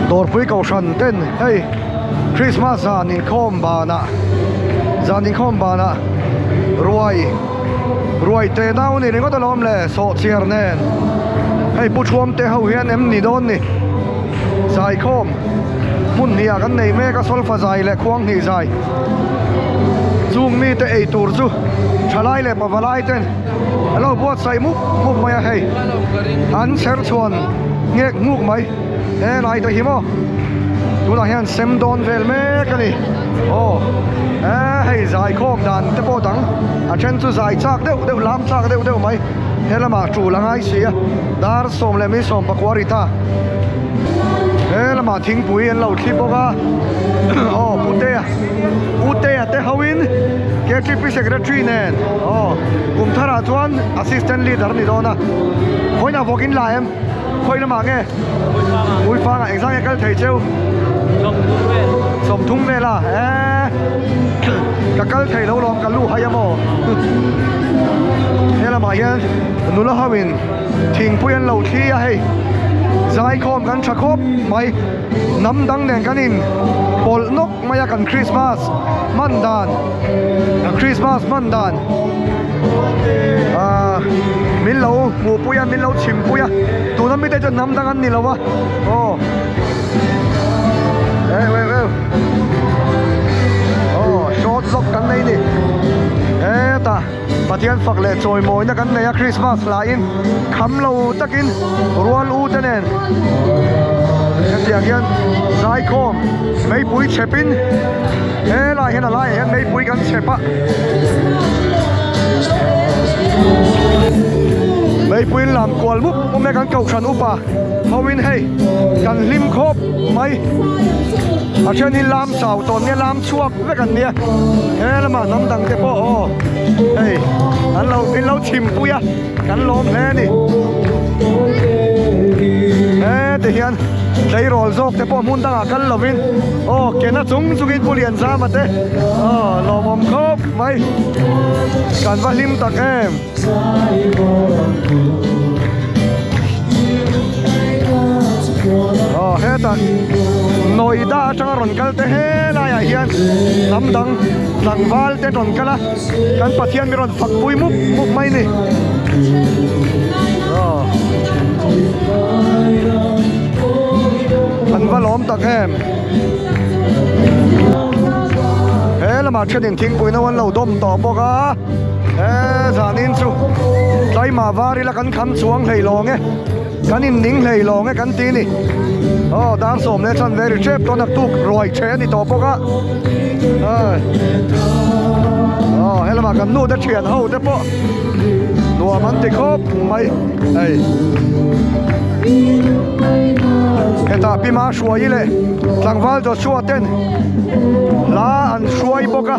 Dawrpui Kohhran ten hey Krismas zanin khom bana ruai te nau ni ringo talom le so chiar nen hey pu thuam te ho hian em ni don ni zai khom mun nia kan nei me ka sol fa zai le khuang ni zai chung mi te ei tur chu thalai le pawalai ten alo buat sai muk mai hey an ser chuan ngek nguk mai he lai to himo tu la hian sem don vel me ka ni hey zai khom dan te po dang a chen chu zai chak deuh lam chak deuh mai helama tru langai sia dar som le mi som pakwari ta helama thing pui an lo thli boka pute te hawin KTP secretary nen kum thara chuan assistant leader ni dona khoina vokin la em khoina ma nge mui fanga exam kal thei cheu som thung ve la ka kal thei lo lom ka lu hayamo hela ma yan nula hawin thing puyan lo thi a hei zai khom kan thakop mai nam dang nen kanin pol nok maya kan Krismas mandan min lo mu puya min lo chim puya tu nam mi te nam dang an ni lo wa short lock kan nei ni ta Pathian fak le choi moi na kan nei a Krismas la in kham lo takin rual u tenen kan zai khom mei pui chepin lai hen mei pui kan chepa mei pui lam kwal mup me kan Kohhran upa hawin hey kan lim khop mai a chen in lam chau ton ne lam chuak ve kan nia lama nam dang te po hey an lo chim puya kan lom he ni te hian lấy rol zok te po mun dang kan lovin kena chung chungin pulian za mate lomom khop mai kan va lim tak em heta noida changa ron kal te he la ya hian nam dang langwal te ron kala kan Pathian mi ron fakpui muk mai ni kan va lom tak em he lama chenin thing pui na wan lo dom to boka zanin chu lai ma vari la kan kham chuang hei long e kan in ning hei long e kan ti ni dar som le chan very chep to nak tuk roi che ni to boka he lama kan nu da thian ho te po nuwa man ti khop mai hey heta pima shuai le tlangwal jo shuaten la an shuai boka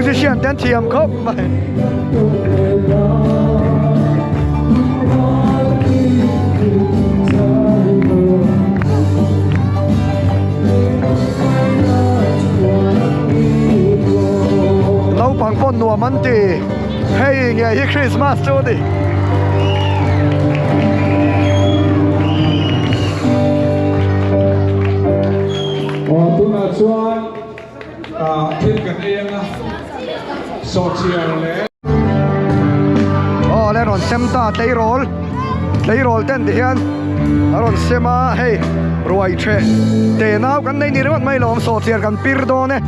musician ten thiam khop mai lau pang pon nuwa man ti hey nge hi Krismas chu di tu na chuan thil kan eng a so chiar le le ron semta teirol ten di hian aron sema hey ruai che te nau kan nei ni remat mai lom so chiar kan pir do ne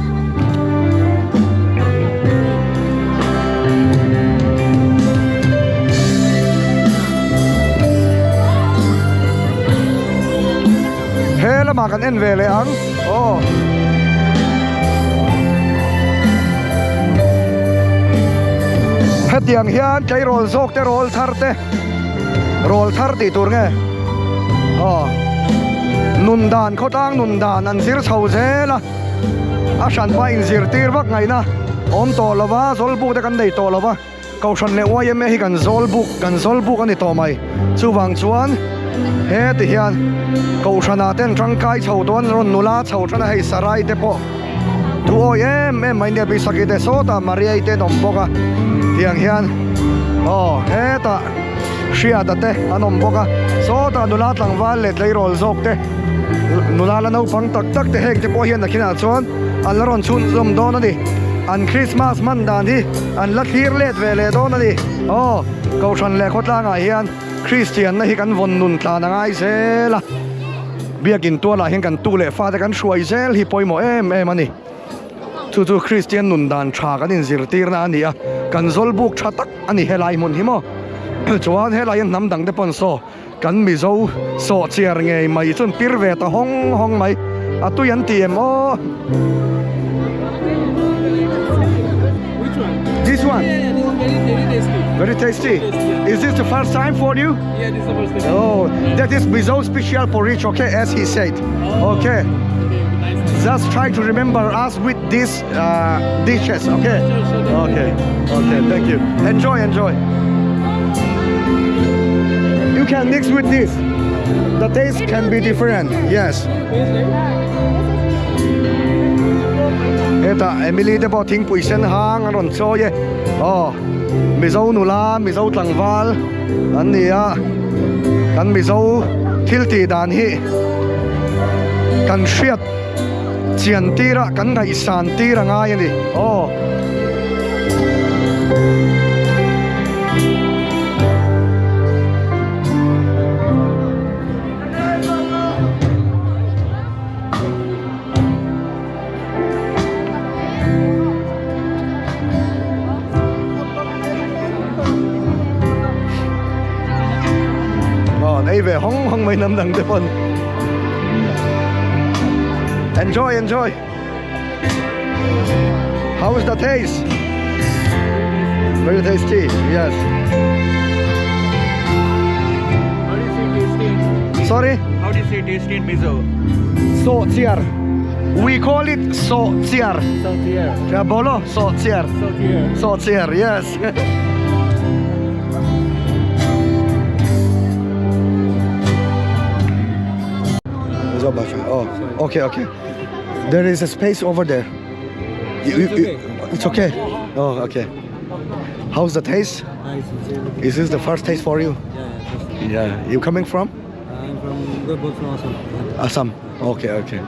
lama kan en vele ang hetiang hian chai rol zok te rol thar ti tur nge nun dan khotang nun dan an zir chho zela a shan pa in zir tir vak ngai na om to lova zol buk te kan nei to lova kau shan le wai em hi kan zol buk ani to mai chu wang chuan he ti hian kau shana ten tangkai chho don ron nula chho thana hei sarai te po tu oi em mai ne bi sakite so ta maria te nom boka tiang hian he ta shia ta te anom boka so ta nula tlangwal le tlei rol zok te nula la no pang tak te heng te po hian na khina chuan an ron chun zum don ani an Krismas man dan hi an la thlir let ve le don ani kau than le khotla nga hian Christian na hi kan von nun tla na ngai zela biakin to la hian kan tu le fa te kan hruai zel hi poimo em ani chu Christian nun dan tha kan in zir tir na ani a kan zol buk tha tak ani helai mun hi mo chuan helai an nam dang te pon so kan mi zo so chiar nge mai chun pir ve ta hong mai atu yan ti em This one? Yeah, this is very tasty. Very tasty. Is this the first time for you? Yeah, this is the first time. Oh, that is miso special porridge, okay, as he said. Okay. Nice. Just try to remember us with these dishes, okay? Sure. Okay, thank you. Enjoy. You can mix with this. The taste can be different, yes. Eta Emily de bo thing pui sen hang ron cho ye mizo nula mizo tlangwal an nia kan mizo thilti dan hi kan hriat chian tira kan ngai san tira ngai ani đây về hong mấy năm đằng thế phần enjoy how is the taste? Very tasty, yes. How do you say tasty? Sorry? How do you say tasty in miso? So chiar. We call it so chiar. So here. Bolo so chiar. So here. So chiar, yes. Oh, okay. There is a space over there. It's okay. Oh, okay. How's the taste? Nice. Is this the first taste for you? Yeah. You coming from? I'm from Assam. Assam. Okay.